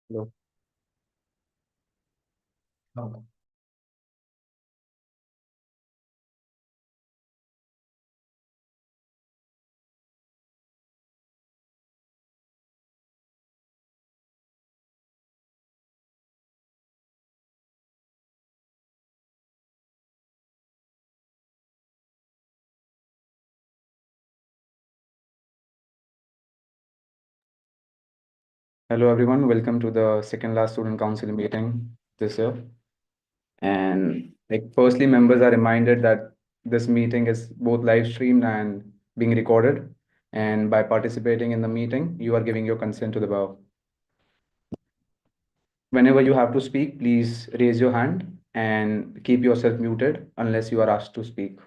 Hello. Oh. Hello everyone, welcome to the second last student council meeting this year. And firstly, members are reminded that this meeting is both live streamed and being recorded. And by participating in the meeting, you are giving your consent to the above. Whenever you have to speak, please raise your hand and keep yourself muted unless you are asked to speak.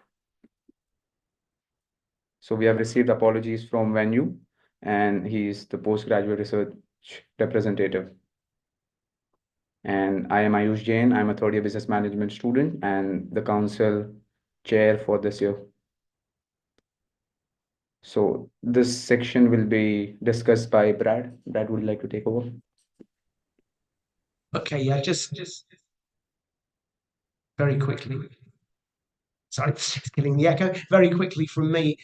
So we have received apologies from Venue, and he is the postgraduate research representative. And I am Ayush Jain. I'm a third year business management student and the council chair for this year. So this section will be discussed by Brad. Brad would like to take over. Okay, yeah, just very quickly. Sorry, just killing the echo. Very quickly from me,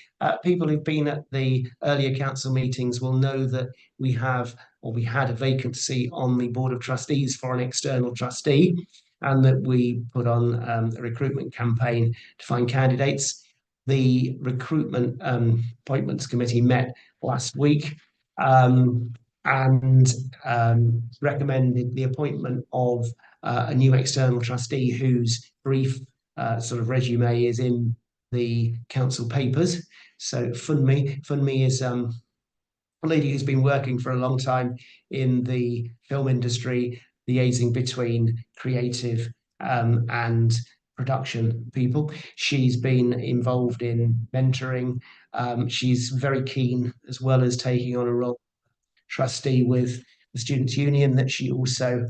people who've been at the earlier council meetings will know that we had a vacancy on the Board of Trustees for an external trustee, and that we put on a recruitment campaign to find candidates. The recruitment appointments committee met last week and recommended the appointment of a new external trustee whose brief sort of resume is in the council papers. So Funmi is a lady who's been working for a long time in the film industry, liaising between creative and production people. She's been involved in mentoring. She's very keen, as well as taking on a role trustee with the Students' Union, that she also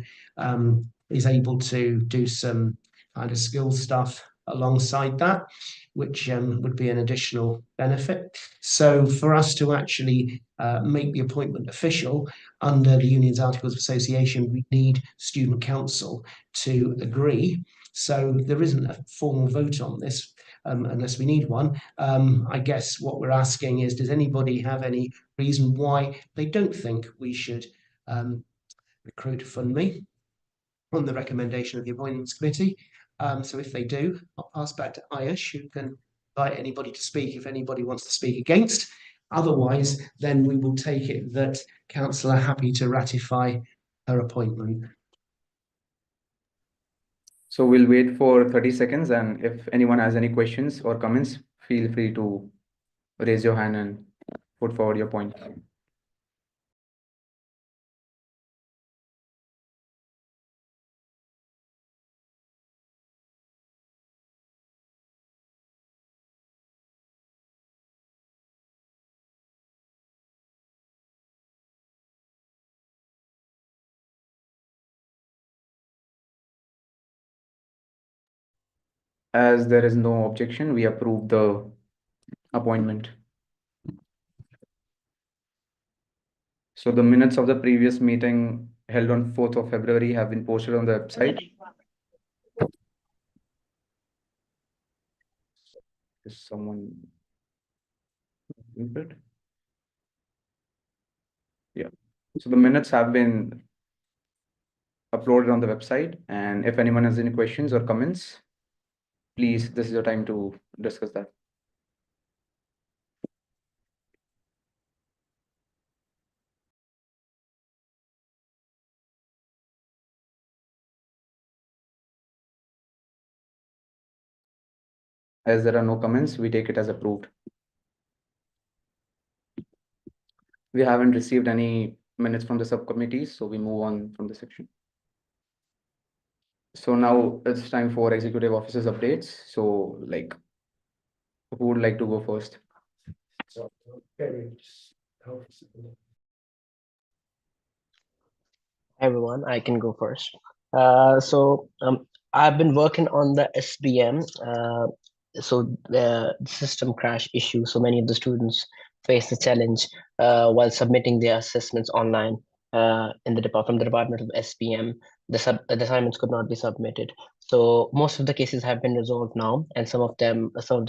is able to do some kind of skill stuff alongside that, which would be an additional benefit. So for us to actually make the appointment official under the union's Articles of Association, we need student council to agree. So there isn't a formal vote on this unless we need one. I guess what we're asking is, does anybody have any reason why they don't think we should recruit Funmi on the recommendation of the Appointments Committee? So if they do, I'll pass back to Ayush, who can invite anybody to speak if anybody wants to speak against. Otherwise, then we will take it that council are happy to ratify her appointment. So we'll wait for 30 seconds, and if anyone has any questions or comments, feel free to raise your hand and put forward your point. As there is no objection, we approve the appointment. So the minutes of the previous meeting held on 4th of February have been posted on the website. Is someone muted? Yeah. So the minutes have been uploaded on the website, and if anyone has any questions or comments, please, this is your time to discuss that. As there are no comments, we take it as approved. We haven't received any minutes from the subcommittees, so we move on from the section. So now it's time for executive officers updates. So who would like to go first? Everyone, I can go first. I've been working on the SBM. So the system crash issue. So many of the students face the challenge while submitting their assessments online. from the Department of SPM, the assignments could not be submitted. So most of the cases have been resolved now, and some of the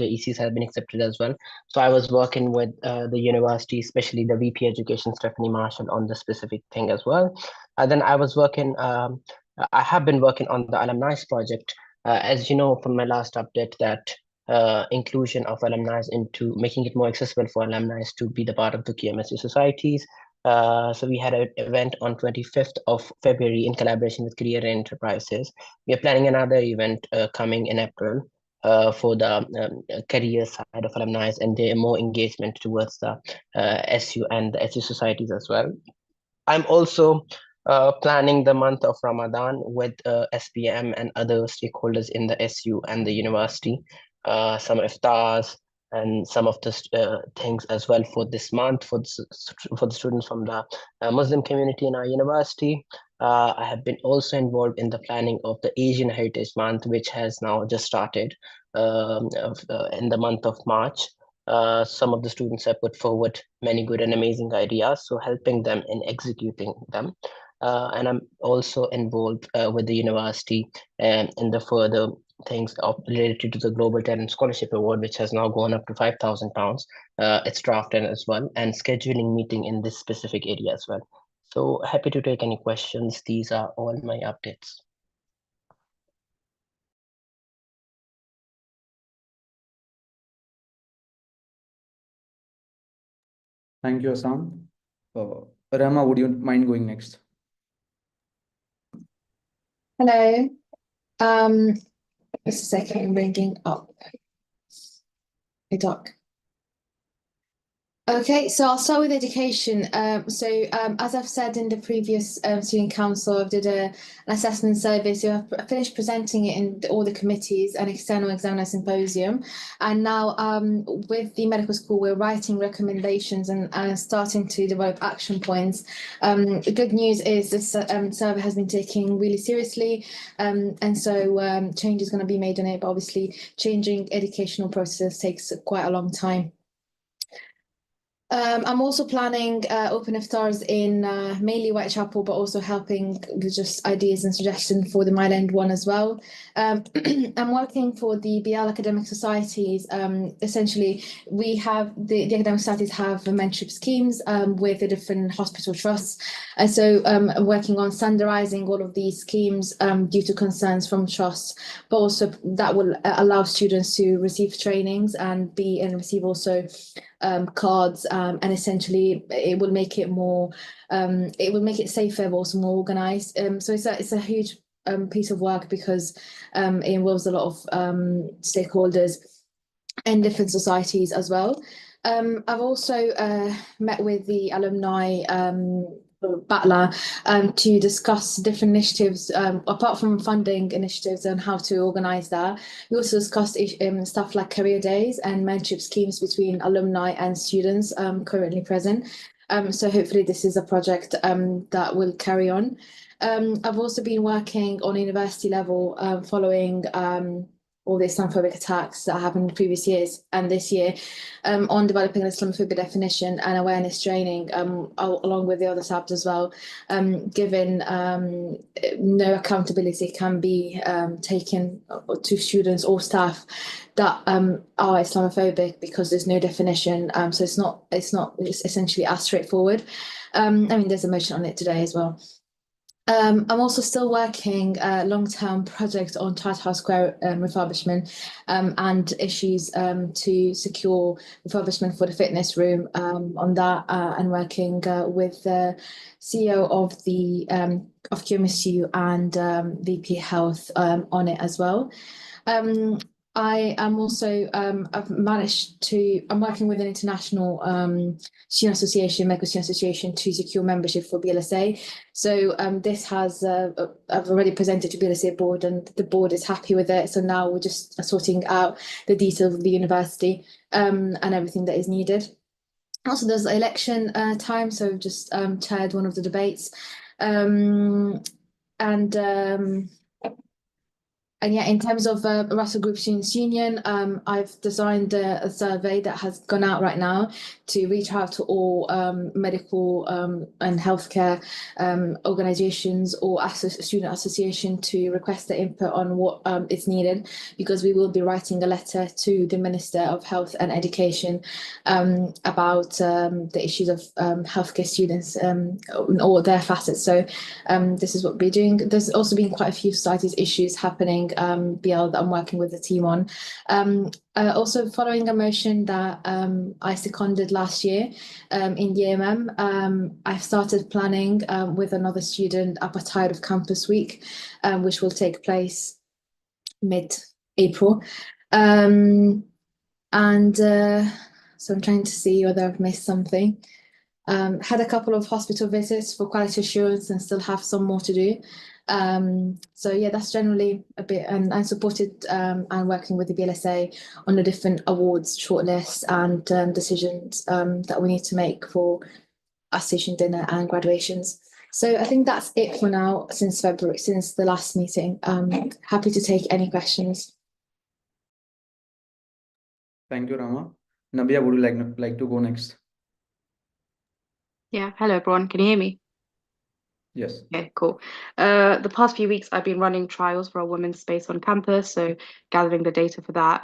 ECs have been accepted as well. So I was working with the university, especially the VP Education, Stephanie Marshall, on the specific thing as well. Then I have been working on the alumni project. As you know from my last update, that inclusion of alumni into making it more accessible for alumni to be the part of the QMSU societies. So we had an event on 25th of February in collaboration with Career Enterprises. We are planning another event coming in April for the career side of alumni and the more engagement towards the SU and the SU societies as well. I'm also planning the month of Ramadan with SPM and other stakeholders in the SU and the university, some iftars and some of the things as well for this month for the students from the Muslim community in our university. I have been also involved in the planning of the Asian Heritage Month, which has now just started in the month of March. Some of the students have put forward many good and amazing ideas, so helping them in executing them. And I'm also involved with the university in the further things related to the Global Talent Scholarship Award, which has now gone up to £5,000. It's drafted as well, and scheduling meeting in this specific area as well. So happy to take any questions. These are all my updates. Thank you, Assam. Rama, would you mind going next? Hello. Just a second, I'm bringing up a doc. Okay, so I'll start with education. As I've said in the previous student council, I did an assessment survey. So I've finished presenting it in all the committees and external examiner symposium. And now with the medical school, we're writing recommendations and starting to develop action points. The good news is this survey has been taken really seriously. And so change is going to be made on it. But obviously, changing educational processes takes quite a long time. I'm also planning open iftars in mainly Whitechapel, but also helping with just ideas and suggestions for the Mile End one as well. I'm working for the BL Academic Societies. Essentially, we have the academic societies have mentorship schemes with the different hospital trusts. And so I'm working on standardizing all of these schemes due to concerns from trusts, but also that will allow students to receive trainings and receive also cards, and essentially it will make it more it will make it safer, but also more organized. So it's a huge piece of work because it involves a lot of stakeholders and different societies as well. I've also met with the alumni Battler to discuss different initiatives apart from funding initiatives and how to organise that. We also discussed stuff like career days and mentorship schemes between alumni and students currently present. So hopefully this is a project that will carry on. I've also been working on a university level following all the Islamophobic attacks that happened in previous years and this year on developing an Islamophobia definition and awareness training along with the other SABs as well, given no accountability can be taken to students or staff that are Islamophobic because there's no definition. So it's essentially as straightforward. I mean, there's a motion on it today as well. I'm also still working a long-term project on Charterhouse Square refurbishment and issues to secure refurbishment for the fitness room on that, and working with the CEO of QMSU and VP Health on it as well. I am also, I'm working with an international student association, medical student association, to secure membership for BLSA. So this has, I've already presented to BLSA board and the board is happy with it. So now we're just sorting out the details of the university and everything that is needed. Also, there's election time, so I've just chaired one of the debates. And yeah, in terms of Russell Group Students Union, I've designed a survey that has gone out right now to reach out to all medical and healthcare organizations or student association to request their input on what is needed, because we will be writing a letter to the Minister of Health and Education about the issues of healthcare students in all their facets. So this is what we're doing. There's also been quite a few societies issues happening, BL, that I'm working with the team on. Also following a motion that I seconded last year in the AMM, I've started planning with another student a Tide of Campus Week, which will take place mid-April. So I'm trying to see whether I've missed something. Had a couple of hospital visits for quality assurance and still have some more to do. So yeah, that's generally a bit, and I supported and working with the BLSA on the different awards shortlists and decisions that we need to make for our station dinner and graduations. So I think that's it for now since February, since the last meeting. Happy to take any questions. Thank you, Rama. Nabia, would you like to go next? Yeah, hello everyone. Can you hear me? Yes. Okay, cool. The past few weeks I've been running trials for a women's space on campus, so gathering the data for that,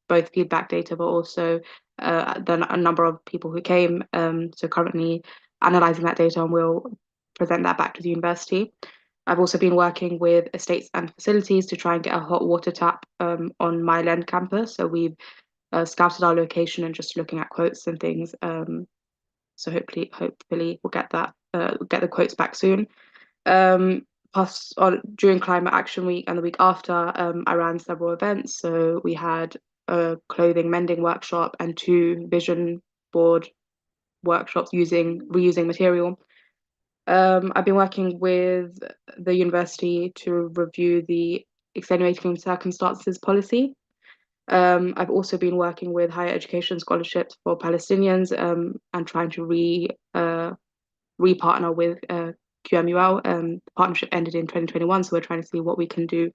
both feedback data, but also a number of people who came. So currently analysing that data, and we'll present that back to the university. I've also been working with estates and facilities to try and get a hot water tap on Mile End campus. So we've scouted our location and just looking at quotes and things. So hopefully we'll get the quotes back soon. During Climate Action Week and the week after, I ran several events. So we had a clothing mending workshop and 2 vision board workshops reusing material. I've been working with the university to review the extenuating circumstances policy. I've also been working with higher education scholarships for Palestinians and trying to re-partner with QMUL. The partnership ended in 2021, so we're trying to see what we can do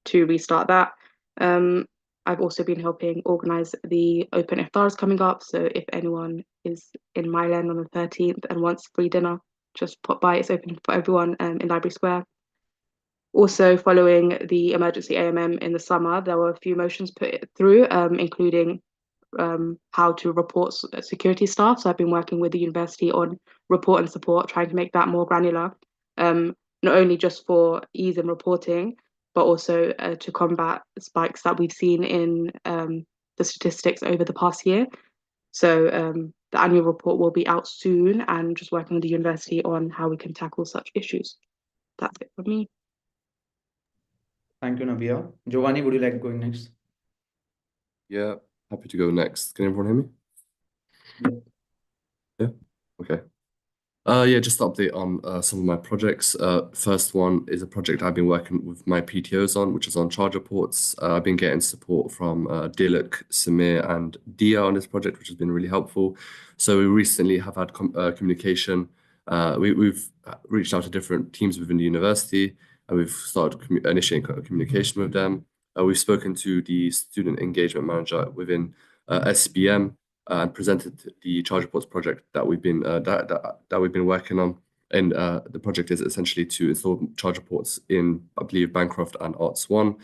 to restart that. I've also been helping organise the open iftars coming up, so if anyone is in Mile End on the 13th and wants free dinner, just pop by. It's open for everyone in Library Square. Also, following the emergency AMM in the summer, there were a few motions put through, including how to report security staff. So I've been working with the university on report and support, trying to make that more granular, not only just for ease in reporting, but also to combat spikes that we've seen in the statistics over the past year. So the annual report will be out soon, and just working with the university on how we can tackle such issues. That's it for me. Thank you, Nabia. Giovanni, would you like going next? Yeah, happy to go next. Can everyone hear me? Yeah. Okay. Yeah, just to update on some of my projects. First one is a project I've been working with my PTOs on, which is on charge reports. I've been getting support from Dilek, Samir, and Dia on this project, which has been really helpful. So we recently have had communication. We've reached out to different teams within the university, and we've started initiating communication with them. We've spoken to the student engagement manager within SBM, and presented the charge reports project that we've been working on. And the project is essentially to install charge reports in, I believe, Bancroft and Arts 1.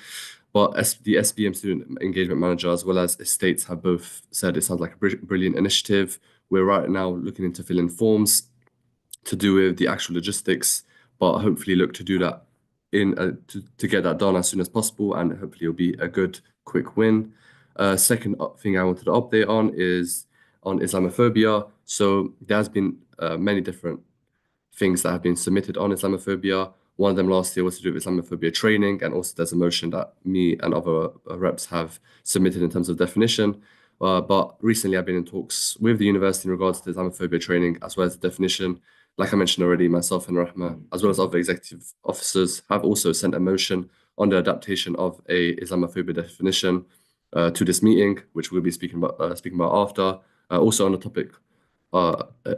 But the SBM student engagement manager as well as estates have both said it sounds like a brilliant initiative. We're right now looking into filling forms to do with the actual logistics, but hopefully look to do that to get that done as soon as possible, and hopefully it'll be a good quick win. Second thing I wanted to update on is on Islamophobia. So there's been many different things that have been submitted on Islamophobia. One of them last year was to do with Islamophobia training, and also there's a motion that me and other reps have submitted in terms of definition. But recently I've been in talks with the university in regards to Islamophobia training as well as the definition. Like I mentioned already, myself and Rahma, as well as other executive officers, have also sent a motion on the adaptation of a Islamophobia definition to this meeting, which we'll be speaking about after. Also on the topic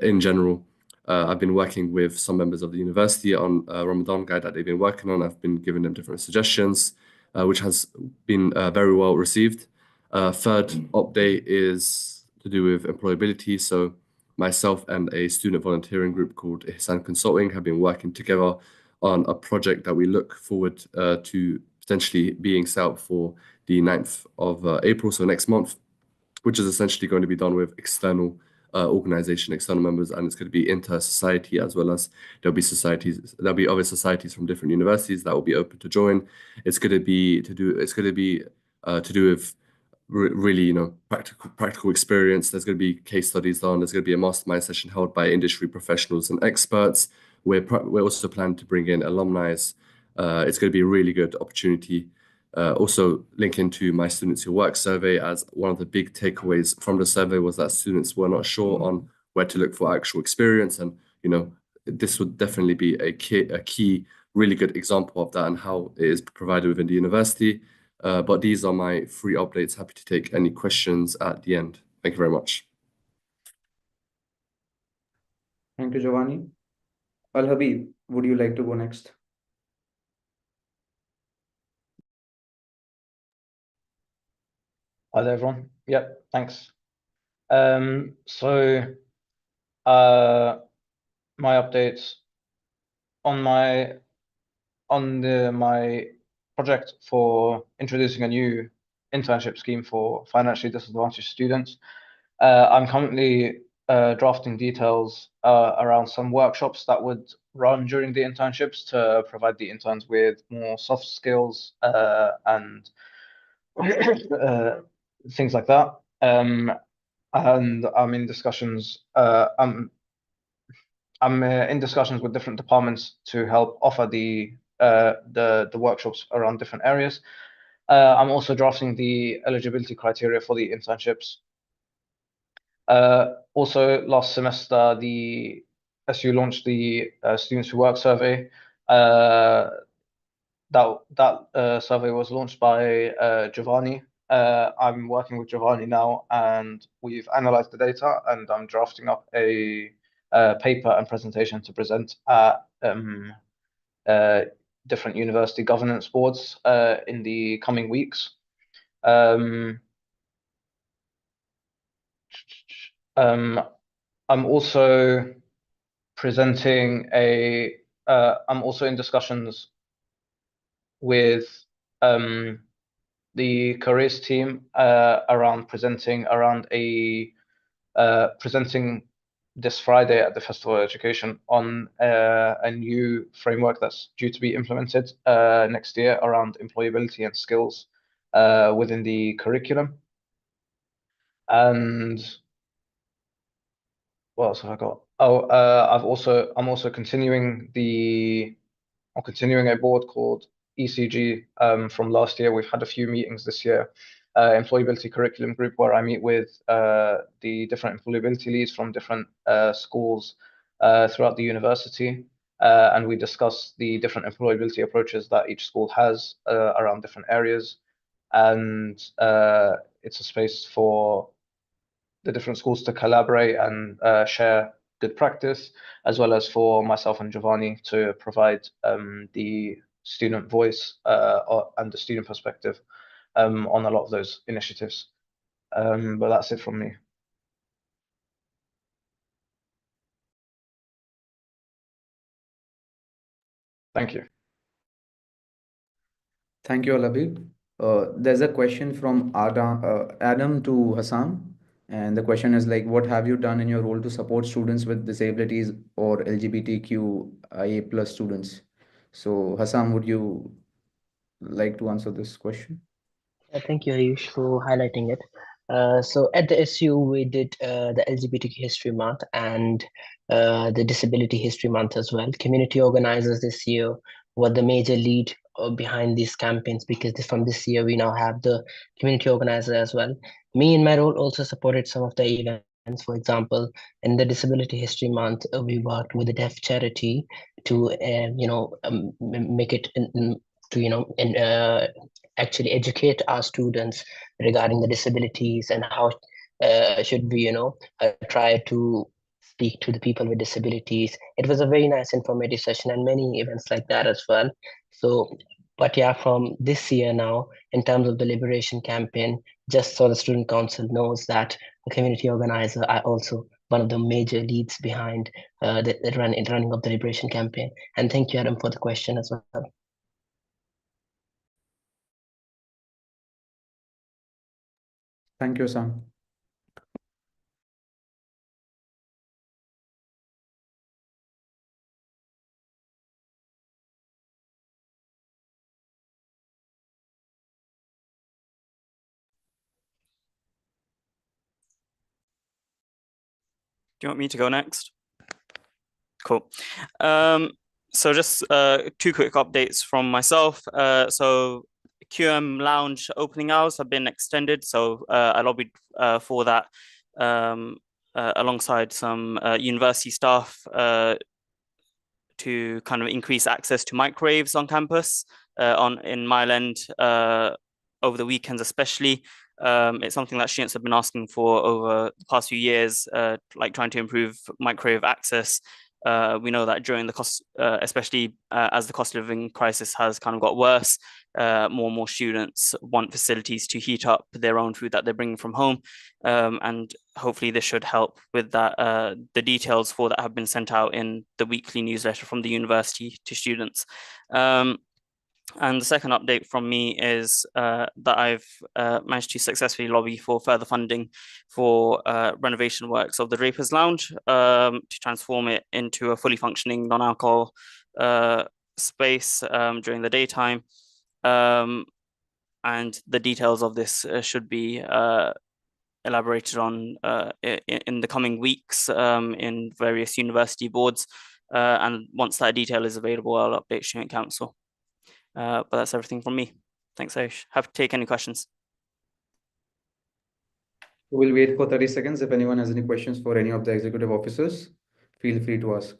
in general, I've been working with some members of the university on a Ramadan guide that they've been working on. I've been giving them different suggestions. which has been very well received. Third update is to do with employability. So myself and a student volunteering group called Ihsan Consulting have been working together on a project that we look forward to potentially being set up for the 9th of April, so next month, which is essentially going to be done with external organization, external members, and it's going to be inter-society, as well as there'll be other societies from different universities that will be open to join. It's going to be to do with really, practical experience. There's going to be case studies done. There's going to be a mastermind session held by industry professionals and experts. We're also planning to bring in alumni. It's going to be a really good opportunity. Also link into my Students Who Work survey, as one of the big takeaways from the survey was that students were not sure on where to look for actual experience. And, this would definitely be a key, really good example of that and how it is provided within the university. But these are my 3 updates. Happy to take any questions at the end. Thank you very much. Thank you, Giovanni. Al-Habib, would you like to go next? Hi there, everyone. Yep, thanks. So my updates on my project for introducing a new internship scheme for financially disadvantaged students. I'm currently drafting details around some workshops that would run during the internships to provide the interns with more soft skills and things like that. And I'm in discussions. I'm in discussions with different departments to help offer the workshops around different areas. I'm also drafting the eligibility criteria for the internships. Also, last semester, the SU launched the Students Who Work survey. That survey was launched by Giovanni. I'm working with Giovanni now, and we've analyzed the data, and I'm drafting up a paper and presentation to present at different university governance boards in the coming weeks. I'm also presenting I'm also in discussions with the careers team around presenting this Friday at the Festival of Education on a new framework that's due to be implemented next year around employability and skills within the curriculum. And what else have I got? Oh, I'm also continuing a board called ECG from last year. We've had a few meetings this year. Employability curriculum group, where I meet with the different employability leads from different schools throughout the university, and we discuss the different employability approaches that each school has around different areas. And it's a space for the different schools to collaborate and share good practice, as well as for myself and Giovanni to provide the student voice and the student perspective on a lot of those initiatives. But that's it from me. Thank you. Thank you, Al-Habib. There's a question from Adam to Hassan. And the question is like, what have you done in your role to support students with disabilities or LGBTQIA plus students? So Hassan, would you like to answer this question? Thank you, Ayush, for highlighting it. So at the SU, we did the LGBTQ History Month and the Disability History Month as well. Community organizers this year were the major lead behind these campaigns, because from this year we now have the community organizer as well. Me in my role also supported some of the events. For example, in the Disability History Month, we worked with a deaf charity to make it actually educate our students regarding the disabilities and how should we try to speak to the people with disabilities. It was a very nice informative session and many events like that as well. So But yeah, from this year now, in terms of the liberation campaign, just so the student council knows that the community organizer are also one of the major leads behind the running of the liberation campaign. And thank you, Adam, for the question as well. Thank you, Sam. Do you want me to go next? Cool. So just two quick updates from myself. So QM Lounge opening hours have been extended. So I lobbied for that alongside some university staff to kind of increase access to microwaves on campus in Mile End over the weekends especially. It's something that students have been asking for over the past few years, like trying to improve microwave access. We know that during the cost, especially as the cost of living crisis has kind of got worse, more and more students want facilities to heat up their own food that they're bringing from home. And hopefully this should help with that. The details for that have been sent out in the weekly newsletter from the university to students. And the second update from me is that I've managed to successfully lobby for further funding for renovation works of the Drapers Lounge to transform it into a fully functioning non-alcohol space during the daytime. And the details of this should be elaborated on in the coming weeks in various university boards. And once that detail is available, I'll update Student Council. But that's everything from me. Thanks, Aish. Happy to take any questions. We'll wait for 30 seconds. If anyone has any questions for any of the executive officers, feel free to ask.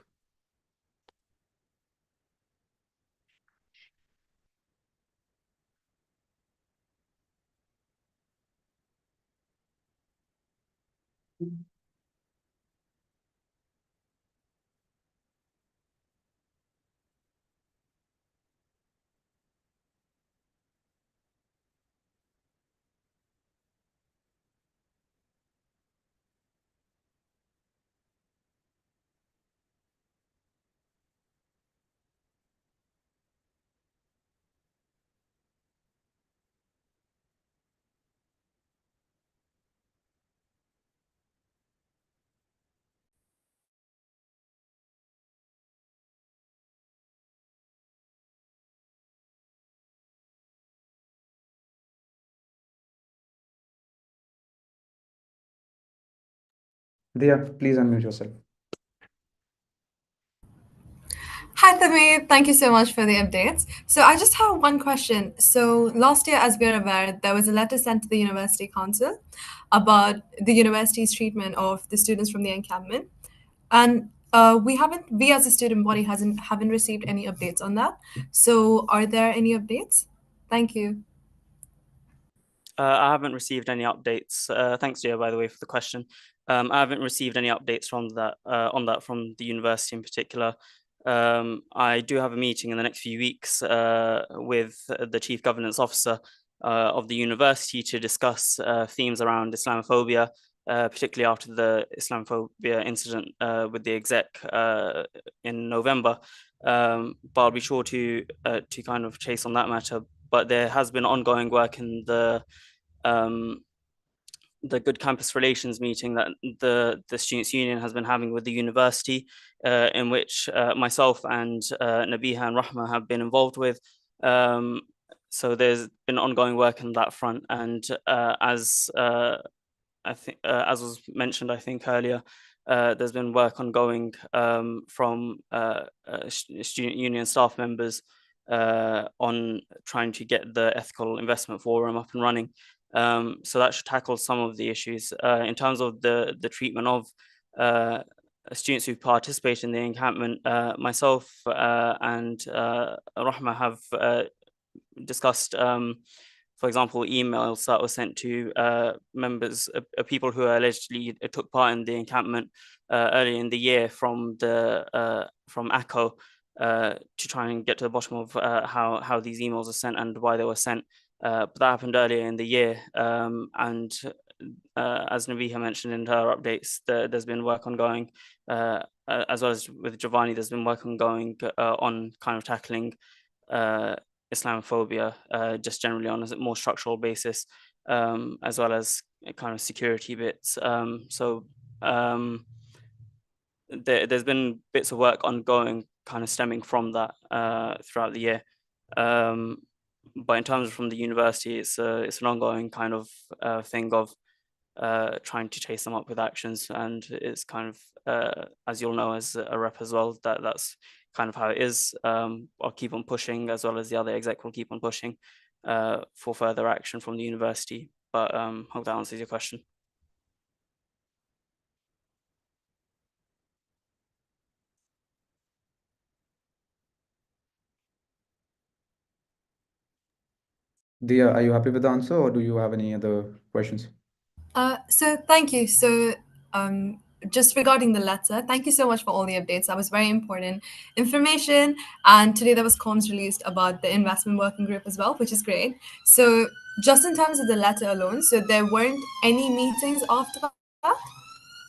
Dia, please unmute yourself. Hi, Thamir. Thank you so much for the updates. So I just have one question. So last year, as we're aware, there was a letter sent to the University Council about the university's treatment of the students from the encampment. And we as a student body haven't received any updates on that. So are there any updates? Thank you. I haven't received any updates. Thanks, Gia, by the way, for the question. I haven't received any updates from that on that from the university in particular. I do have a meeting in the next few weeks with the chief governance officer of the university to discuss themes around Islamophobia, particularly after the Islamophobia incident with the exec in November. But I'll be sure to kind of chase on that matter. But there has been ongoing work in the Good Campus Relations meeting that the Students' Union has been having with the university, in which myself and Nabiha and Rahma have been involved with. So there's been ongoing work on that front, and as I think, as was mentioned, I think earlier, there's been work ongoing from student union staff members on trying to get the Ethical Investment Forum up and running. So that should tackle some of the issues. In terms of the treatment of students who participate in the encampment, myself and Rahma have discussed, for example, emails that were sent to members, people who allegedly took part in the encampment early in the year from ACO, to try and get to the bottom of how these emails are sent and why they were sent. But that happened earlier in the year, and as Naviha mentioned in her updates, there's been work ongoing, as well as with Giovanni, there's been work ongoing on kind of tackling Islamophobia, just generally on a more structural basis, as well as kind of security bits. There's been bits of work ongoing kind of stemming from that throughout the year. But in terms of from the university, it's an ongoing kind of thing of trying to chase them up with actions, and it's kind of as you'll know as a rep as well, that's kind of how it is. I'll keep on pushing, as well as the other exec will keep on pushing for further action from the university. But hope that answers your question. Dia, are you happy with the answer, or do you have any other questions? So thank you. So just regarding the letter, thank you so much for all the updates. That was very important information. And today there was comms released about the investment working group as well, which is great. So just in terms of the letter alone, so there weren't any meetings after that.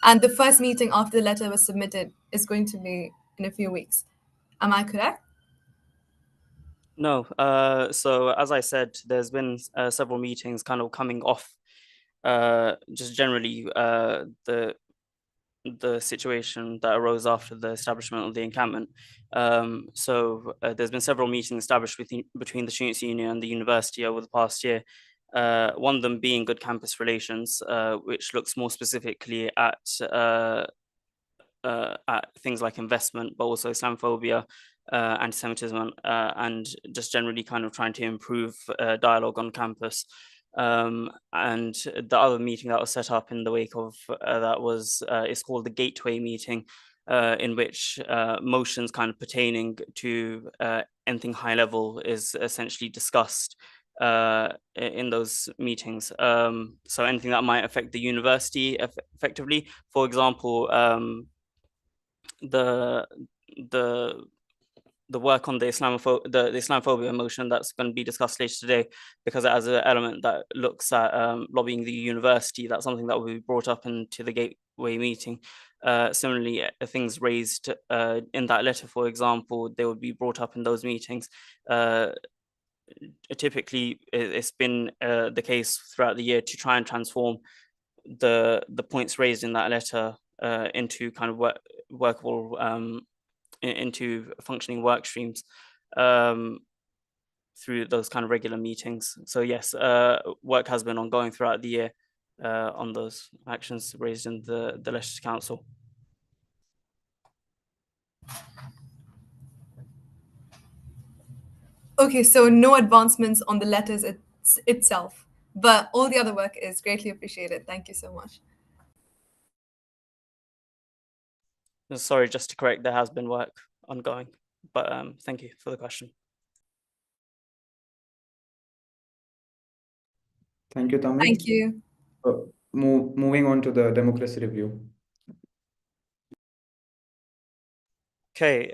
And the first meeting after the letter was submitted is going to be in a few weeks. Am I correct? No, so as I said, there's been several meetings kind of coming off just generally the situation that arose after the establishment of the encampment. So there's been several meetings established between the Students' Union and the university over the past year. One of them being good campus relations, which looks more specifically at things like investment, but also Islamophobia, anti-Semitism, and just generally kind of trying to improve dialogue on campus. And the other meeting that was set up in the wake of that was it's called the Gateway meeting, in which motions kind of pertaining to anything high level is essentially discussed in those meetings. So anything that might affect the university effectively, for example, the work on the Islamophobia motion that's going to be discussed later today, because it has an element that looks at lobbying the university. That's something that will be brought up into the Gateway meeting. Similarly, things raised in that letter, for example, they would be brought up in those meetings. Typically, it's been the case throughout the year to try and transform the points raised in that letter into kind of workable into functioning work streams through those kind of regular meetings. So yes, work has been ongoing throughout the year on those actions raised in the letter to council. Okay, so no advancements on the letters itself, but all the other work is greatly appreciated. Thank you so much. Sorry, just to correct, there has been work ongoing, but thank you for the question. Thank you, Tammy. Thank you. Moving on to the democracy review. Okay,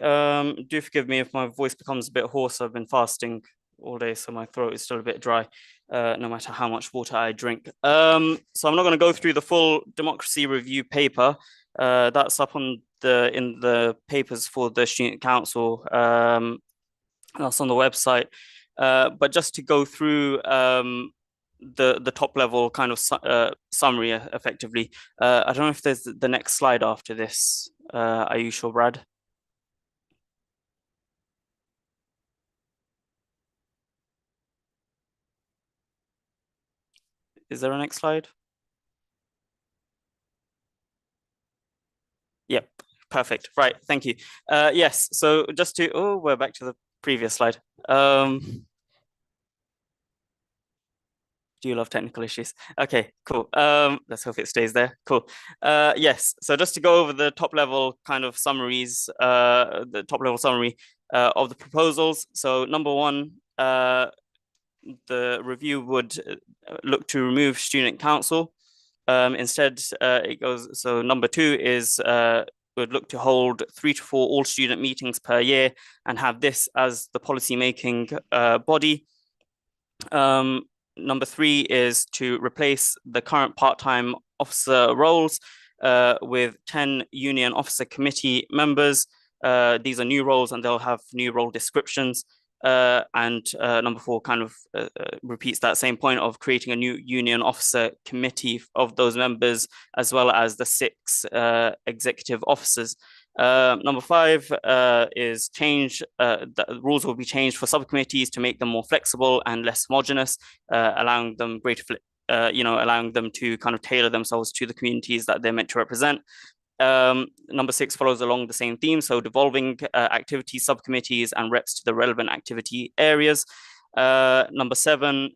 do forgive me if my voice becomes a bit hoarse. I've been fasting all day, so my throat is still a bit dry, no matter how much water I drink. So I'm not going to go through the full democracy review paper. That's up on in the papers for the Student Council. That's on the website. But just to go through the top level kind of summary, effectively. I don't know if there's the next slide after this. Are you sure, Brad? Is there a next slide? Yep, perfect. Right, thank you. Yes, so just to, we're back to the previous slide. Do you love technical issues? Okay, cool. Let's hope it stays there. Cool. Yes, so just to go over the top level kind of summaries, the top level summary of the proposals. So number one, the review would look to remove student council. Instead, it goes, so number two is would look to hold 3 to 4 all-student meetings per year and have this as the policy-making body. Number 3 is to replace the current part-time officer roles with 10 union officer committee members. These are new roles and they'll have new role descriptions. And number 4 kind of repeats that same point of creating a new union officer committee of those members, as well as the 6 executive officers. Number 5 is change. The rules will be changed for subcommittees to make them more flexible and less homogenous, allowing them greater, allowing them to kind of tailor themselves to the communities that they're meant to represent. Number 6 follows along the same theme, so devolving activity subcommittees and reps to the relevant activity areas. Number 7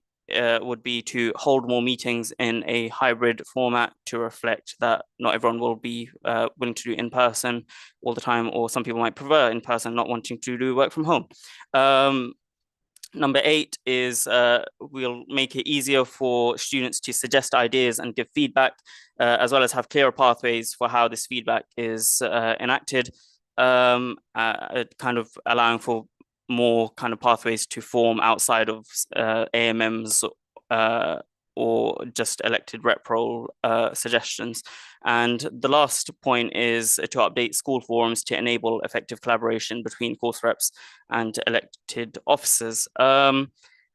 would be to hold more meetings in a hybrid format to reflect that not everyone will be willing to do in person all the time, or some people might prefer in person, not wanting to do work from home. Number 8 is we'll make it easier for students to suggest ideas and give feedback, as well as have clearer pathways for how this feedback is enacted, kind of allowing for more kind of pathways to form outside of AMMs or just elected rep role suggestions. And the last point is to update school forums to enable effective collaboration between course reps and elected officers.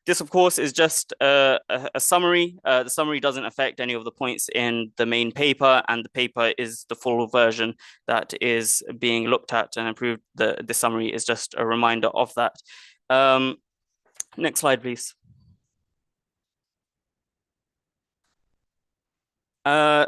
This, of course, is just a summary. The summary doesn't affect any of the points in the main paper, and the paper is the full version that is being looked at and improved. The summary is just a reminder of that. Next slide, please.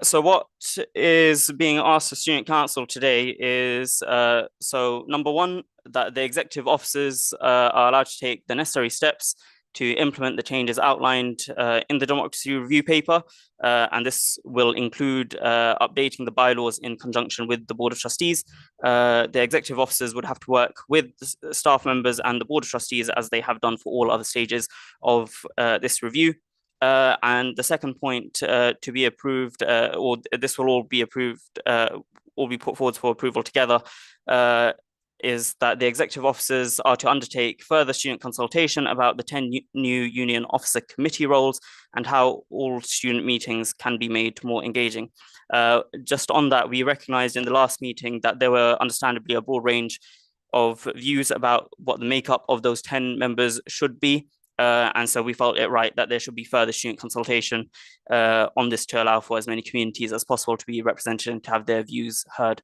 So what is being asked of Student Council today is, so number 1, that the executive officers are allowed to take the necessary steps to implement the changes outlined in the democracy review paper. And this will include updating the bylaws in conjunction with the Board of Trustees. The executive officers would have to work with the staff members and the Board of Trustees, as they have done for all other stages of this review. And the second point to be approved, or this will all be approved, all be put forward for approval together, is that the executive officers are to undertake further student consultation about the 10 new union officer committee roles and how all student meetings can be made more engaging. Just on that, we recognized in the last meeting that there were understandably a broad range of views about what the makeup of those 10 members should be. And so we felt it right that there should be further student consultation on this to allow for as many communities as possible to be represented and to have their views heard.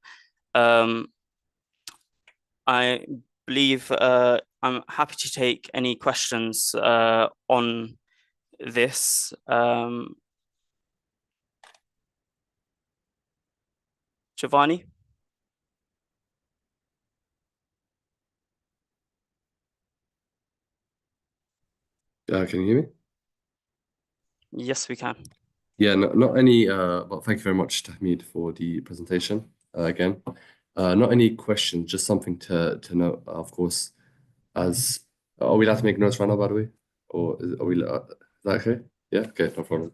I believe I'm happy to take any questions on this. Giovanni? Can you hear me? Yes, we can. Yeah, not any, well, thank you very much, Tahmid, for the presentation again. Not any questions, just something to note, of course, as, are we allowed to make notes right now, by the way? Or are we, is that okay? Yeah, okay, no problem.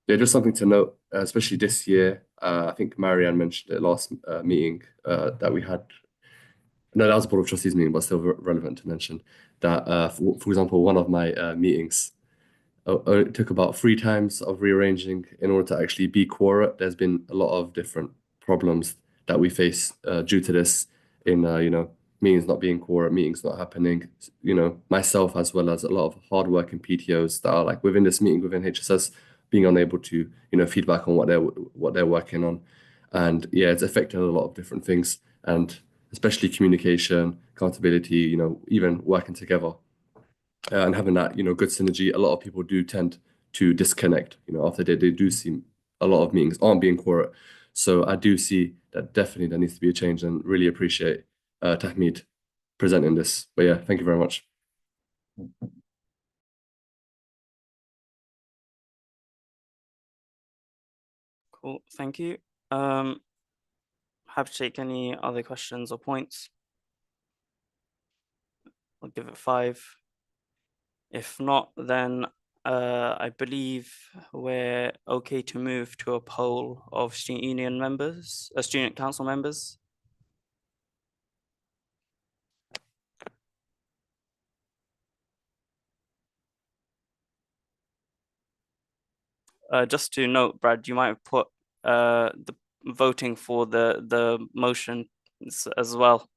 Yeah, just something to note, especially this year. I think Marianne mentioned it last meeting that we had. No, that was a Board of Trustees meeting, but still relevant to mention that, for example, one of my meetings, it took about 3 times of rearranging in order to actually be quorate. There's been a lot of different problems that we face due to this in, meetings not being quorate, meetings not happening. Myself, as well as a lot of hardworking PTOs that are like within this meeting, within HSS, being unable to, feedback on what they're working on. And yeah, it's affected a lot of different things, and especially communication, accountability, even working together. And having that, good synergy. A lot of people do tend to disconnect, after they do see a lot of meetings aren't being quorate. So I do see that definitely there needs to be a change, and really appreciate Tahmid presenting this. But yeah, thank you very much. Cool, thank you. Happy to take any other questions or points. I'll give it 5. If not, then I believe we're okay to move to a poll of student union members, student council members. just to note, Brad, you might have put the voting for the motion as well.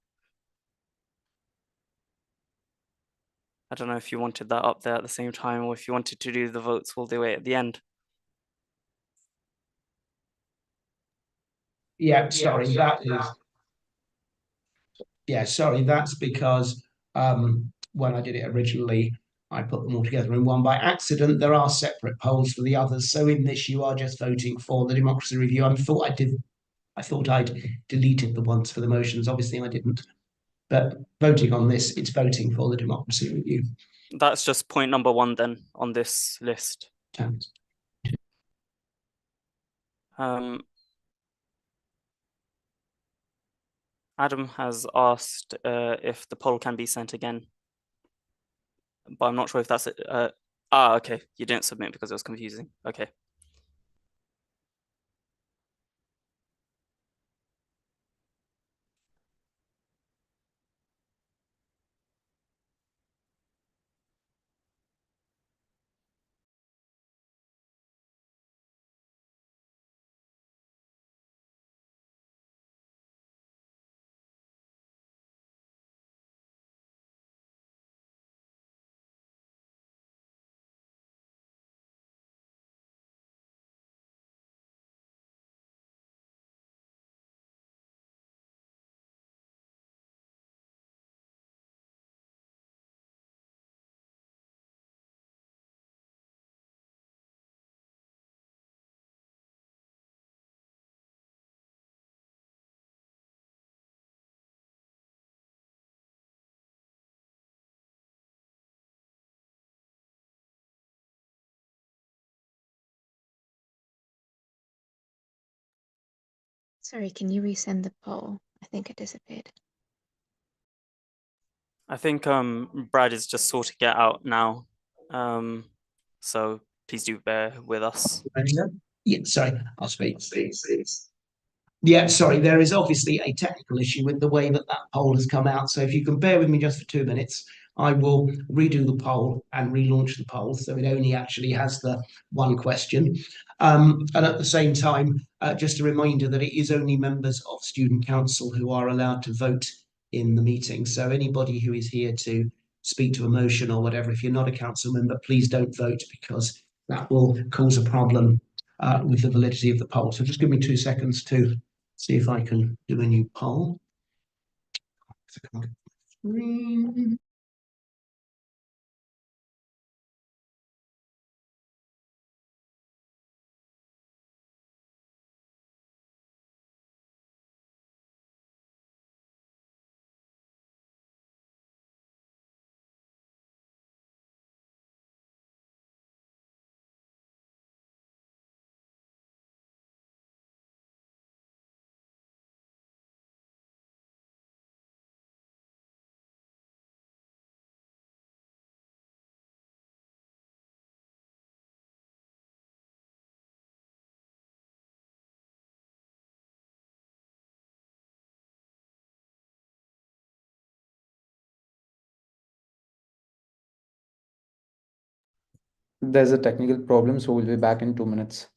I don't know if you wanted that up there at the same time, or if you wanted to do the votes all the way at the end. Yeah, sorry, that's because when I did it originally, I put them all together in one by accident. There are separate polls for the others. So in this, you are just voting for the democracy review. I thought I'd deleted the ones for the motions. Obviously, I didn't. But voting on this, it's voting for the democracy review. That's just point number 1 then on this list. Adam has asked if the poll can be sent again, but I'm not sure if that's it. Okay, you didn't submit because it was confusing. Okay. Sorry, can you resend the poll? I think it disappeared. I think Brad is just sorting it out now. So please do bear with us. Yeah, sorry, I'll speak. Yeah, sorry, there is obviously a technical issue with the way that poll has come out. So if you can bear with me just for 2 minutes, I will redo the poll and relaunch the poll. So it only actually has the one question. And at the same time, just a reminder that it is only members of Student Council who are allowed to vote in the meeting. So anybody who is here to speak to a motion or whatever, if you're not a council member, please don't vote, because that will cause a problem with the validity of the poll. So just give me 2 seconds to see if I can do a new poll. There's a technical problem, so we'll be back in 2 minutes.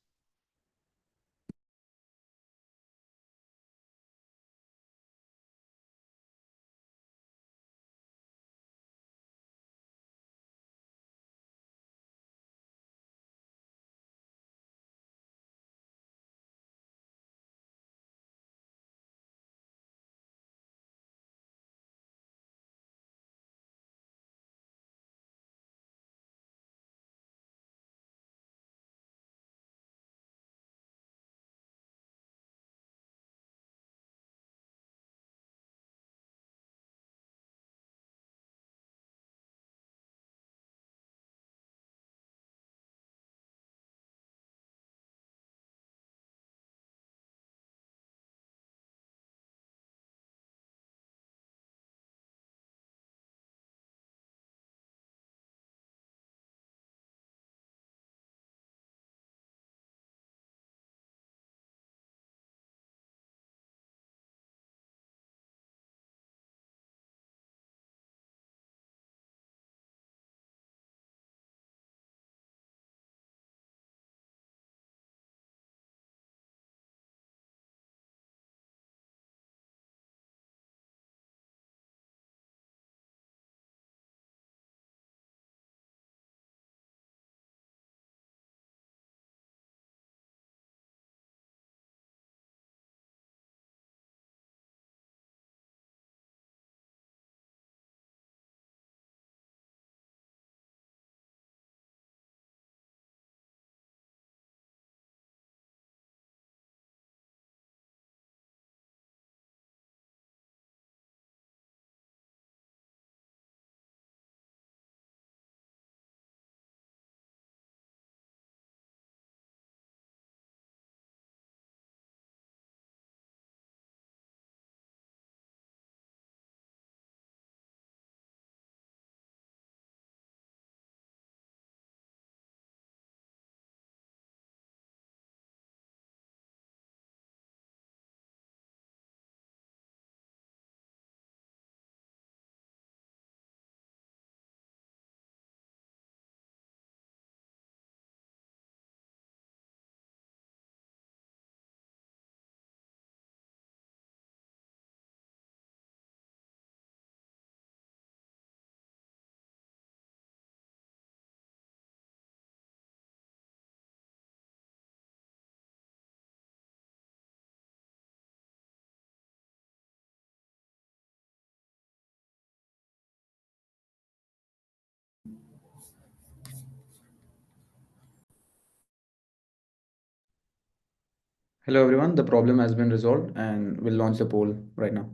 Hello everyone, the problem has been resolved and we'll launch the poll right now.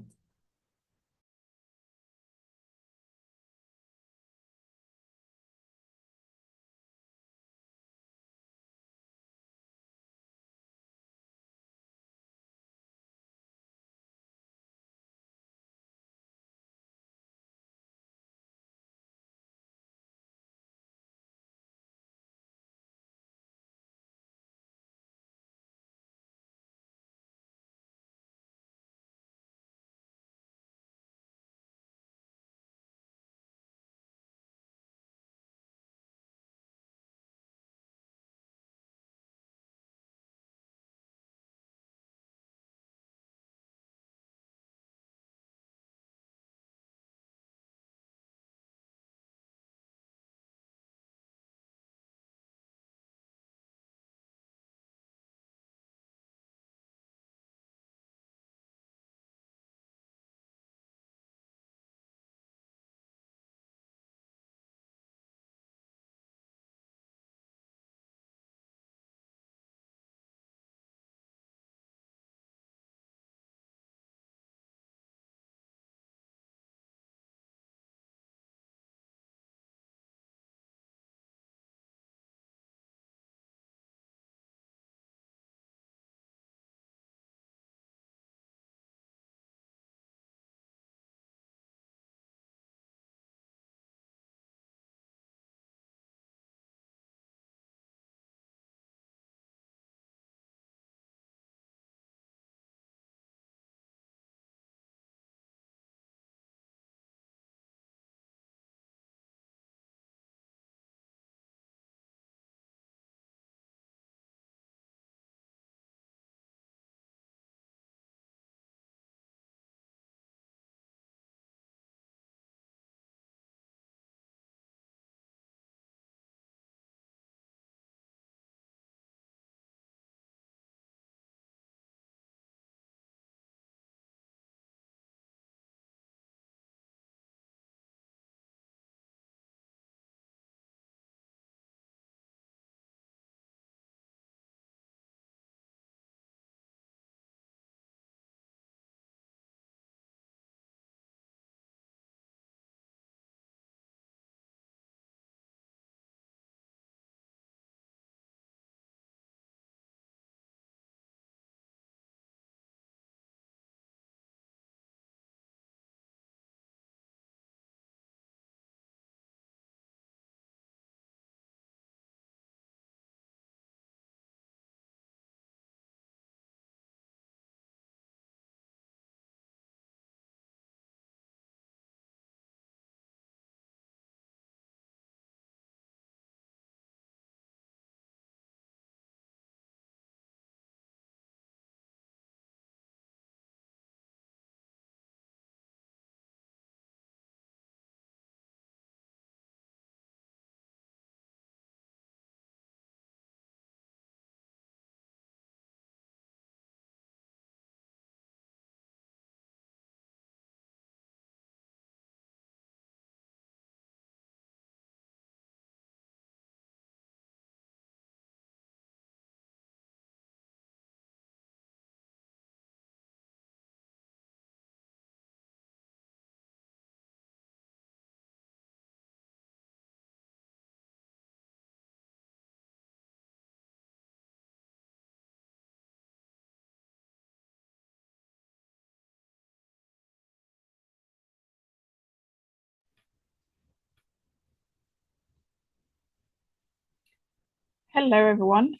Hello, everyone.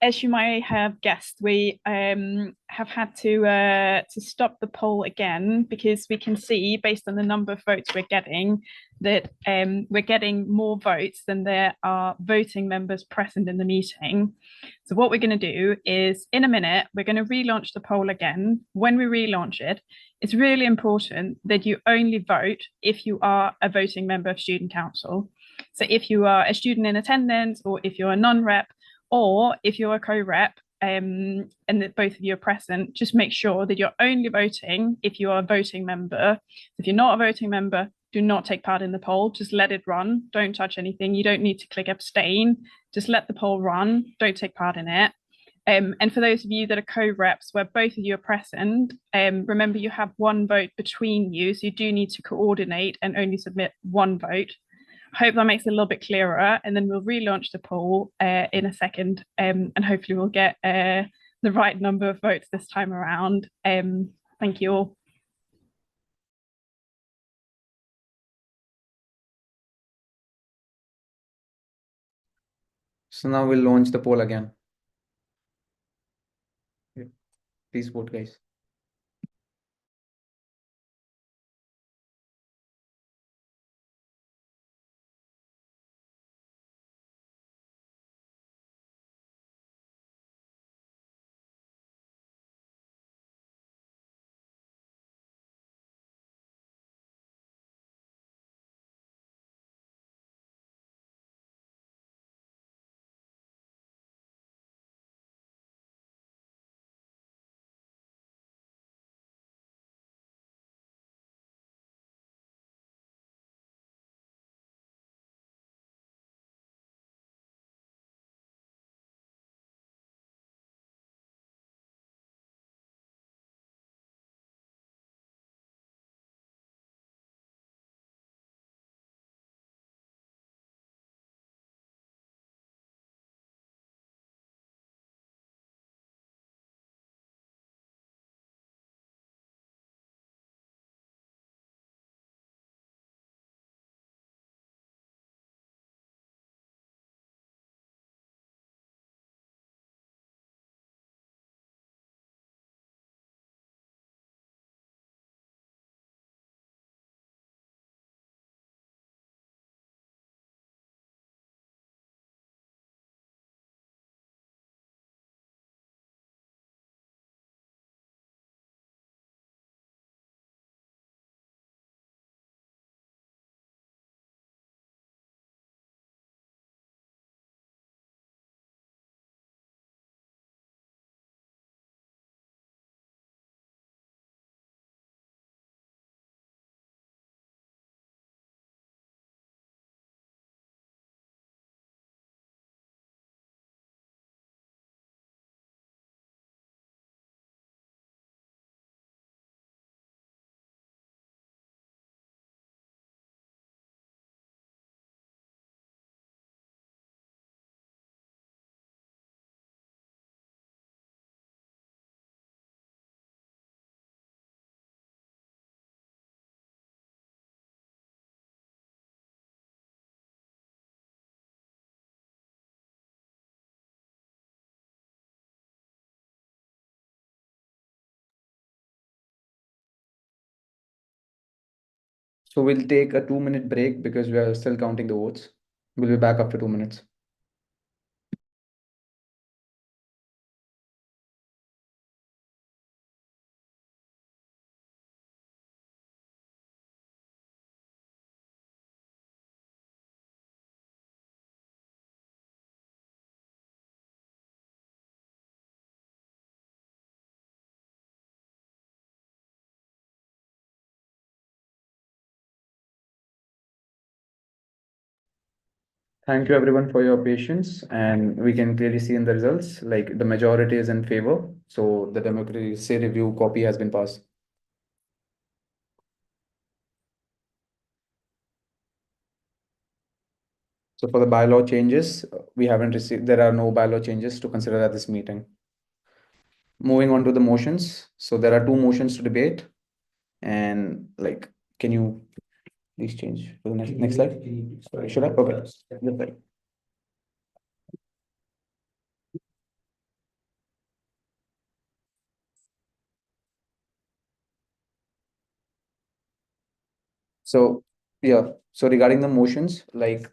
As you may have guessed, we have had to stop the poll again because we can see, based on the number of votes we're getting, that we're getting more votes than there are voting members present in the meeting. So what we're going to do is, in a minute, we're going to relaunch the poll again. When we relaunch it, it's really important that you only vote if you are a voting member of Student Council. So if you are a student in attendance, or if you're a non-rep, or if you're a co-rep, and that both of you are present, just make sure that you're only voting if you are a voting member. If you're not a voting member, do not take part in the poll. Just let it run. Don't touch anything. You don't need to click abstain. Just let the poll run. Don't take part in it. And for those of you that are co-reps where both of you are present, remember you have one vote between you, so you do need to coordinate and only submit one vote. Hope that makes it a little bit clearer, and then we'll relaunch the poll in a second, and hopefully we'll get the right number of votes this time around. Thank you all. So now we'll launch the poll again. Yeah. Please vote, guys. So we'll take a 2-minute break because we are still counting the votes. We'll be back after 2 minutes. Thank you everyone for your patience, and we can clearly see in the results, like the majority is in favor. So the democracy review copy has been passed. So for the bylaw changes, we haven't received, there are no bylaw changes to consider at this meeting. Moving on to the motions. So there are 2 motions to debate. And like, can you please change to the next slide? Should I? Okay. Just like. So yeah, so regarding the motions, like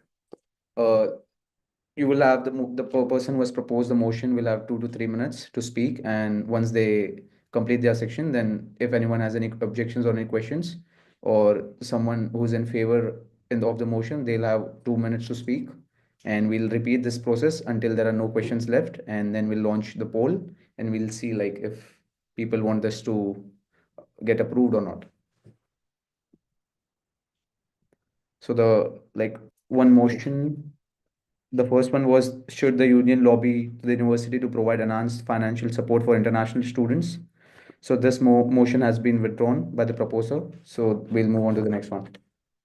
you will have the person who has proposed the motion will have 2 to 3 minutes to speak, and once they complete their section, then if anyone has any objections or any questions, or someone who's in favor of the motion, they'll have 2 minutes to speak, and we'll repeat this process until there are no questions left, and then we'll launch the poll, and we'll see like if people want this to get approved or not. So the like one motion The first one was, should the union lobby to the university to provide enhanced financial support for international students? So this motion has been withdrawn by the proposer. So we'll move on to the next one.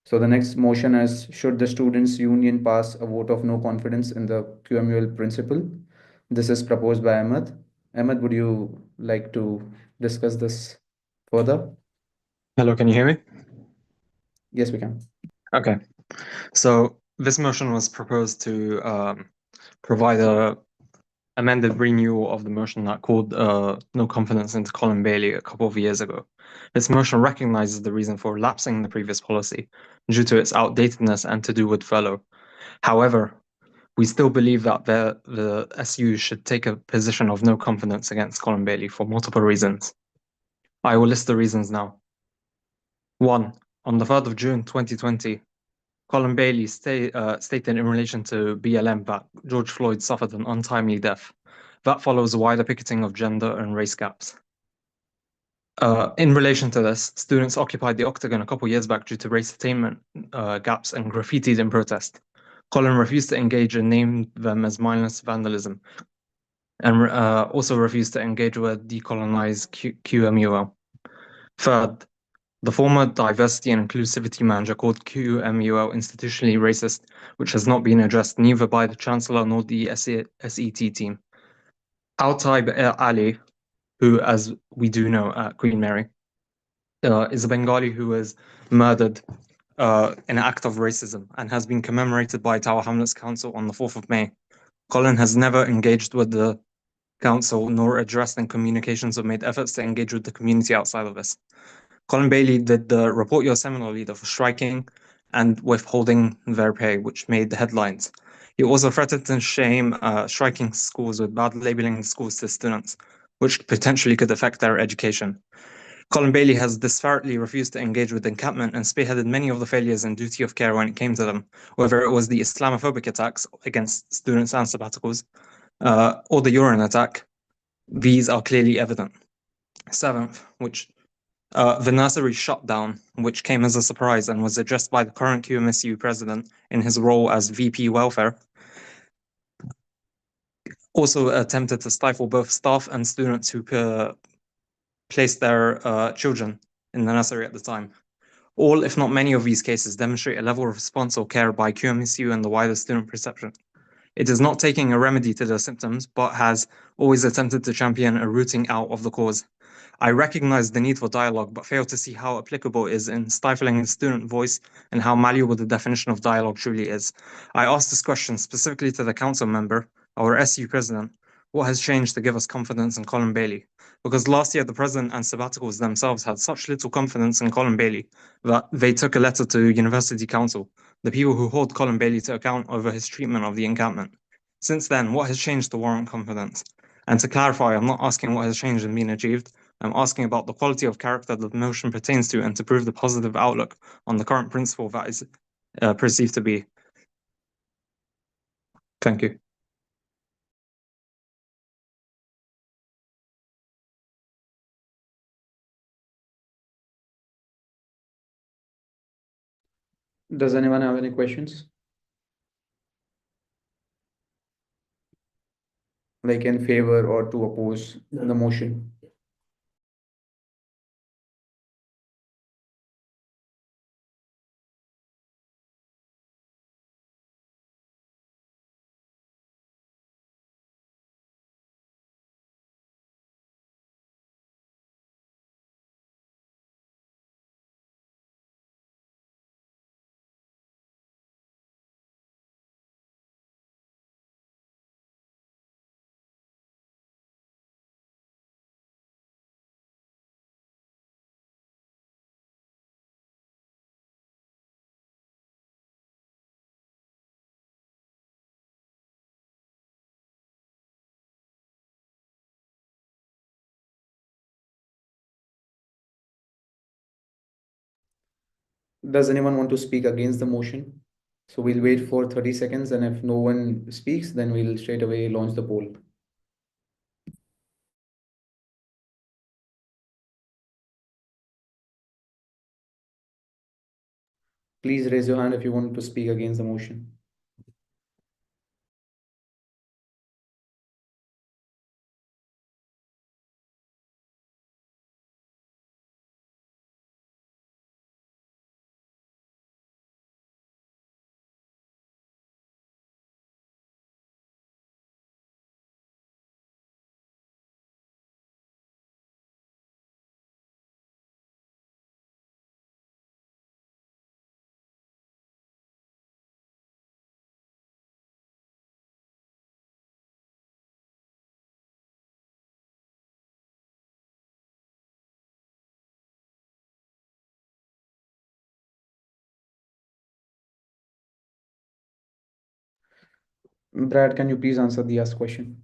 So the next motion is, should the students union pass a vote of no confidence in the QMUL principle? This is proposed by Ahmed. Ahmed, would you like to discuss this further? Hello, can you hear me? Yes, we can. Okay. So this motion was proposed to provide a amended renewal of the motion that called no confidence into Colin Bailey a couple of years ago. This motion recognizes the reason for lapsing the previous policy due to its outdatedness and to do with furlough. However, we still believe that the SU should take a position of no confidence against Colin Bailey for multiple reasons. I will list the reasons now. 1. On the 3rd of June 2020, Colin Bailey stated in relation to BLM that George Floyd suffered an untimely death. That follows wider picketing of gender and race gaps. In relation to this, students occupied the Octagon a couple years back due to race attainment gaps and graffitied in protest. Colin refused to engage and named them as mindless vandalism, and also refused to engage with decolonize QMUL. Third, the former diversity and inclusivity manager called QMUL institutionally racist, which has not been addressed neither by the Chancellor nor the SET team. Altaib Ali, who, as we do know at Queen Mary, is a Bengali who was murdered in an act of racism and has been commemorated by Tower Hamlets Council on the 4th of May. Colin has never engaged with the council nor addressed in communications or made efforts to engage with the community outside of this. Colin Bailey did the Report Your Seminole leader for striking and withholding their pay, which made the headlines. He also threatened to shame striking schools with bad labeling schools to students, which potentially could affect their education. Colin Bailey has disparately refused to engage with the encampment and spearheaded many of the failures in duty of care when it came to them, whether it was the Islamophobic attacks against students and sabbaticals, or the urine attack. These are clearly evident. 7th, the nursery shutdown, which came as a surprise and was addressed by the current QMSU president in his role as VP Welfare, also attempted to stifle both staff and students who placed their children in the nursery at the time. All, if not many of these cases, demonstrate a level of response or care by QMSU and the wider student perception. It is not taking a remedy to the symptoms, but has always attempted to champion a rooting out of the cause. I recognize the need for dialogue, but fail to see how applicable it is in stifling the student voice and how malleable the definition of dialogue truly is. I asked this question specifically to the council member, our SU president, what has changed to give us confidence in Colin Bailey? Because last year, the president and sabbaticals themselves had such little confidence in Colin Bailey that they took a letter to University Council, the people who hold Colin Bailey to account over his treatment of the encampment. Since then, what has changed to warrant confidence? And to clarify, I'm not asking what has changed and been achieved. I'm asking about the quality of character that the motion pertains to and to prove the positive outlook on the current principle that is perceived to be. Thank you. Does anyone have any questions? Like in favor or to oppose the motion? Does anyone want to speak against the motion? So we'll wait for 30 seconds, and if no one speaks, then we'll straight away launch the poll. Please raise your hand if you want to speak against the motion. Brad, can you please answer Dia's question?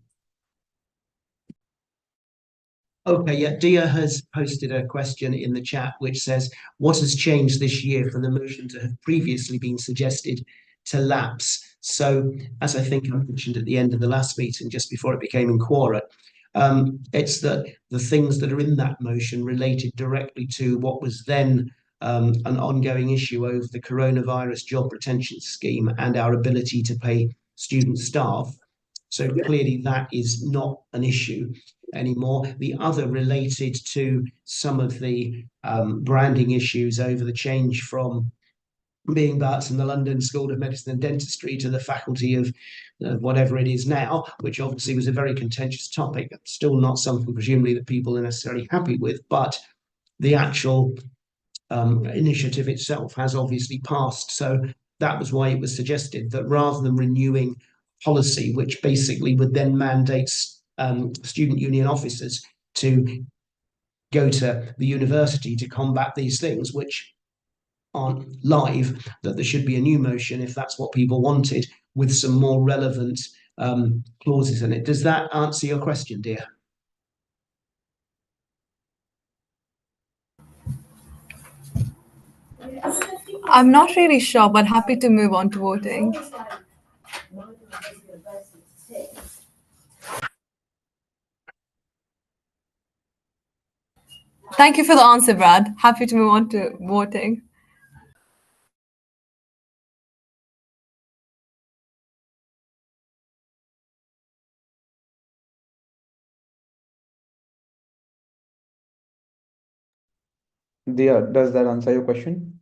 Okay, yeah, Dia has posted a question in the chat which says, what has changed this year for the motion to have previously been suggested to lapse? So, as I think I mentioned at the end of the last meeting, just before it became in quora, it's that the things that are in that motion related directly to what was then an ongoing issue over the coronavirus job retention scheme and our ability to pay student staff. So clearly that is not an issue anymore. The other related to some of the branding issues over the change from being Barts in the London School of Medicine and Dentistry to the Faculty of whatever it is now, which obviously was a very contentious topic. Still not something presumably that people are necessarily happy with, but the actual initiative itself has obviously passed. So that was why it was suggested that rather than renewing policy, which basically would then mandate student union officers to go to the university to combat these things, which aren't live, that there should be a new motion if that's what people wanted, with some more relevant clauses in it. Does that answer your question, dear? I'm not really sure, but happy to move on to voting. Thank you for the answer, Brad. Happy to move on to voting. Dia, does that answer your question?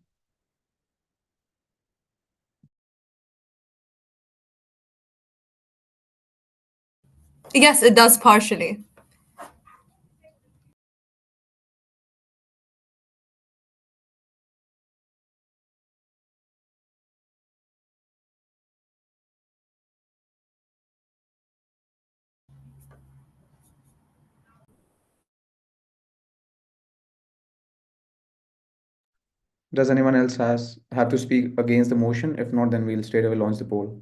Yes, it does partially. Does anyone else have to speak against the motion? If not, then we'll straight away launch the poll.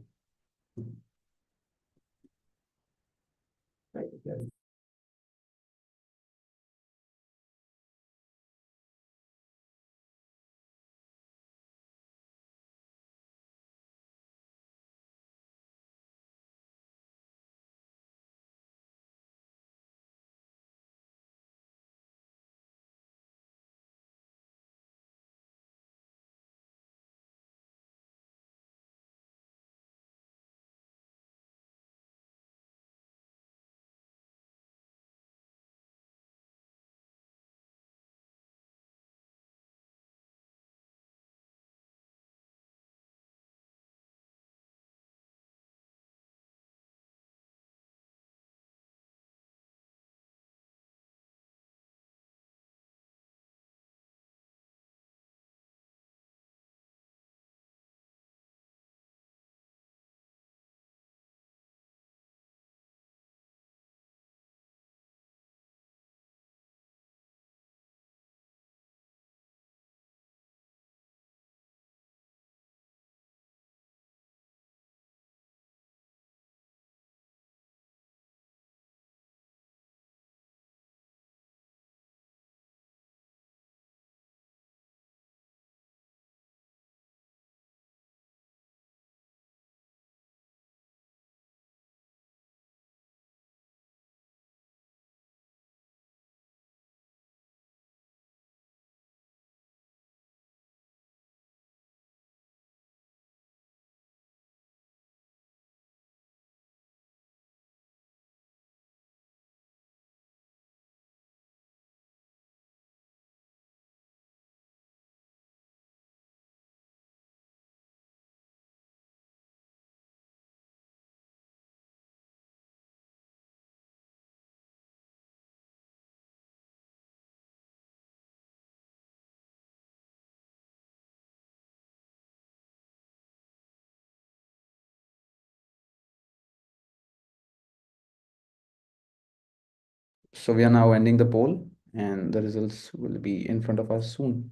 So we are now ending the poll and the results will be in front of us soon.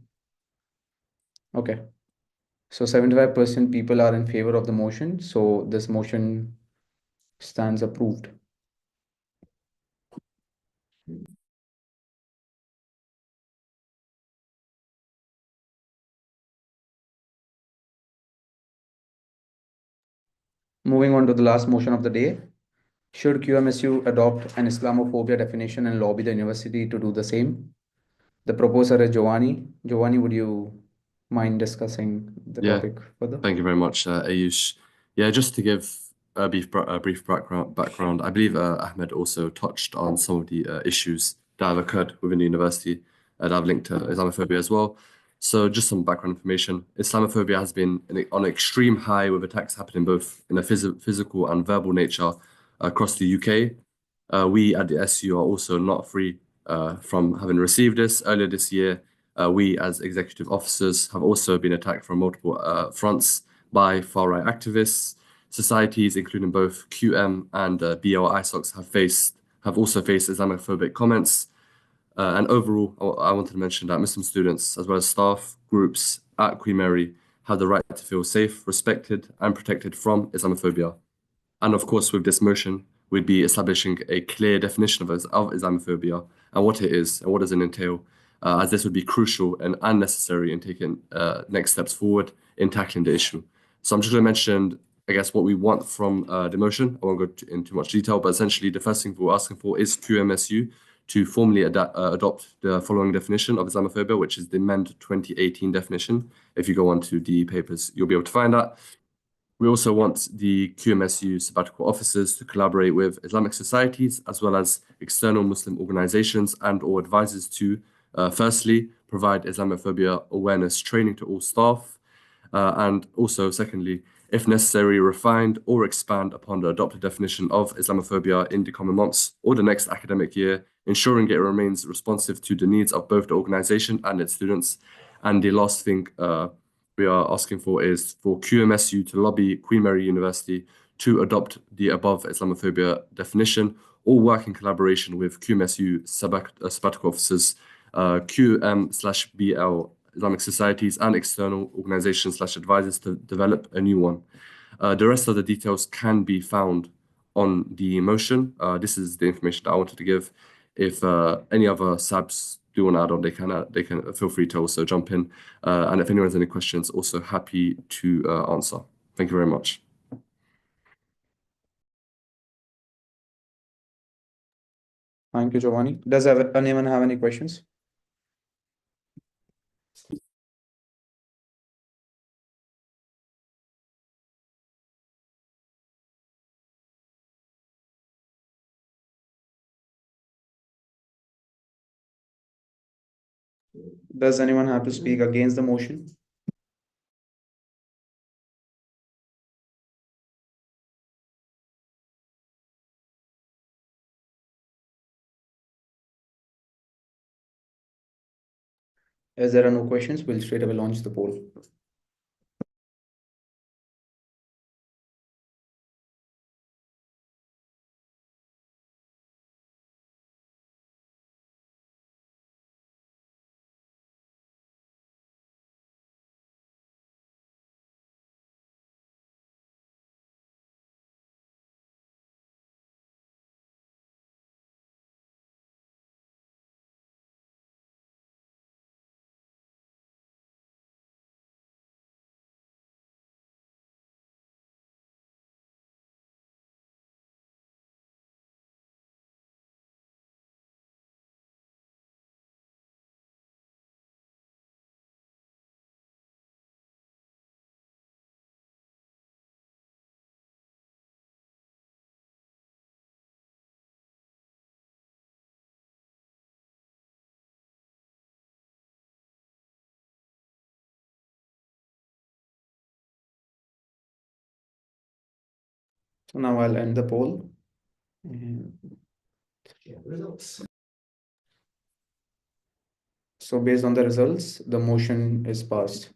Okay. So 75% people are in favor of the motion. So this motion Stands approved. Moving on to the last motion of the day. Should QMSU adopt an Islamophobia definition and lobby the university to do the same? The proposer is Giovanni. Giovanni, would you mind discussing the topic further? Thank you very much, Ayush. Yeah, just to give a brief background, I believe Ahmed also touched on some of the issues that have occurred within the university that have linked to Islamophobia as well. So just some background information. Islamophobia has been on an extreme high, with attacks happening both in a physical and verbal nature across the UK. We at the SU are also not free from having received this. Earlier this year, we as executive officers have also been attacked from multiple fronts by far-right activists. Societies, including both QM and BL ISOCs, have also faced Islamophobic comments. And overall, I wanted to mention that Muslim students, as well as staff groups at Queen Mary, have the right to feel safe, respected, and protected from Islamophobia. And of course, with this motion, we'd be establishing a clear definition of Islamophobia and what it is and what does it entail, as this would be crucial and unnecessary in taking next steps forward in tackling the issue. So I'm just going to mention, I guess, what we want from the motion. I won't go into too much detail, but essentially the first thing we're asking for is QMSU to formally adopt the following definition of Islamophobia, which is the MEND 2018 definition. If you go onto the papers, you'll be able to find that. We also want the QMSU sabbatical officers to collaborate with Islamic societies as well as external Muslim organizations and/or advisors to, firstly, provide Islamophobia awareness training to all staff, and also, secondly, if necessary, refine or expand upon the adopted definition of Islamophobia in the coming months or the next academic year, ensuring it remains responsive to the needs of both the organization and its students. And the last thing we are asking for is for QMSU to lobby Queen Mary University to adopt the above Islamophobia definition or work in collaboration with QMSU sabbatical officers, QM/BL Islamic societies and external organizations/advisors to develop a new one. The rest of the details can be found on the motion. This is the information that I wanted to give. If any other SABs do want to add on, they can feel free to also jump in. And if anyone has any questions, also happy to answer. Thank you very much. Thank you, Giovanni. Does anyone have any questions? Does anyone have to speak against the motion? As there are no questions, we'll straight away launch the poll. So now I'll end the poll. So based on the results, the motion is passed.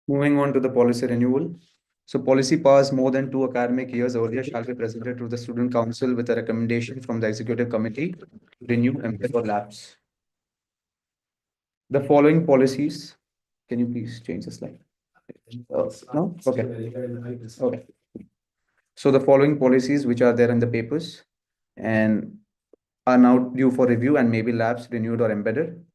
Moving on to the policy renewal. So policy passed more than 2 academic years earlier shall be presented to the Student Council with a recommendation from the Executive Committee to renew, amend, or lapse. The following policies, can you please change the slide? No? Okay. Okay. So the following policies which are there in the papers and are now due for review and maybe lapsed, renewed or embedded.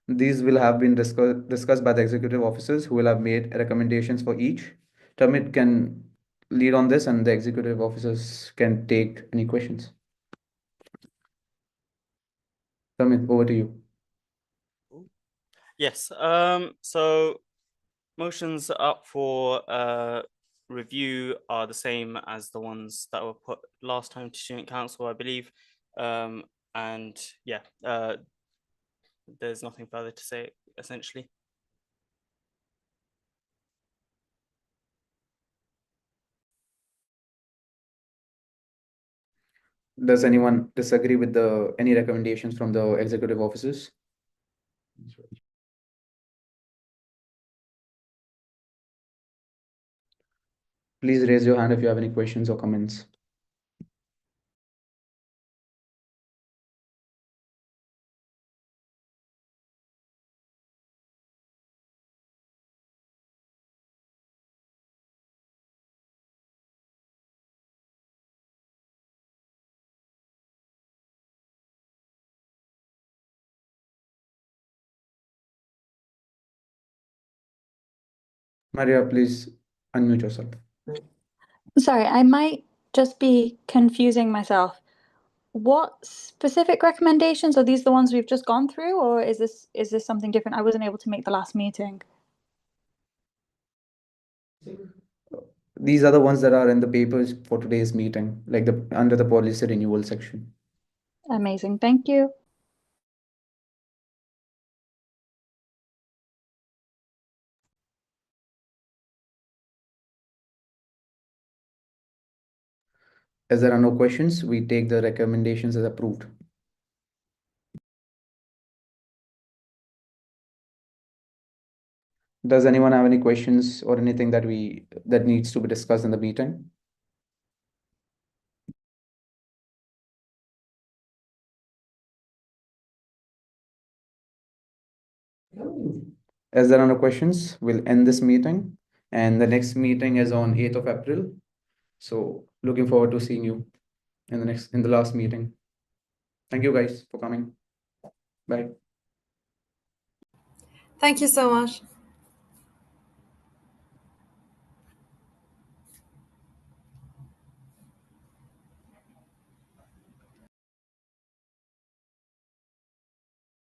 These will have been discussed by the executive officers who will have made recommendations for each. Tamit can lead on this and the executive officers can take any questions. Tamit, over to you. Yes. So motions up for review are the same as the ones that were put last time to student council, I believe. And yeah, there's nothing further to say essentially. Does anyone disagree with any recommendations from the executive officers? Please raise your hand if you have any questions or comments. Maria, please unmute yourself. Sorry, I might just be confusing myself. What specific recommendations are these the ones we've just gone through, or is this something different? I wasn't able to make the last meeting. These are the ones that are in the papers for today's meeting, like under the policy renewal section. Amazing, thank you. As there are no questions, we take the recommendations as approved. Does anyone have any questions or anything that needs to be discussed in the meeting? As there are no questions, we'll end this meeting. And the next meeting is on 8th of April. So looking forward to seeing you in the last meeting. Thank you guys for coming. Bye. Thank you so much.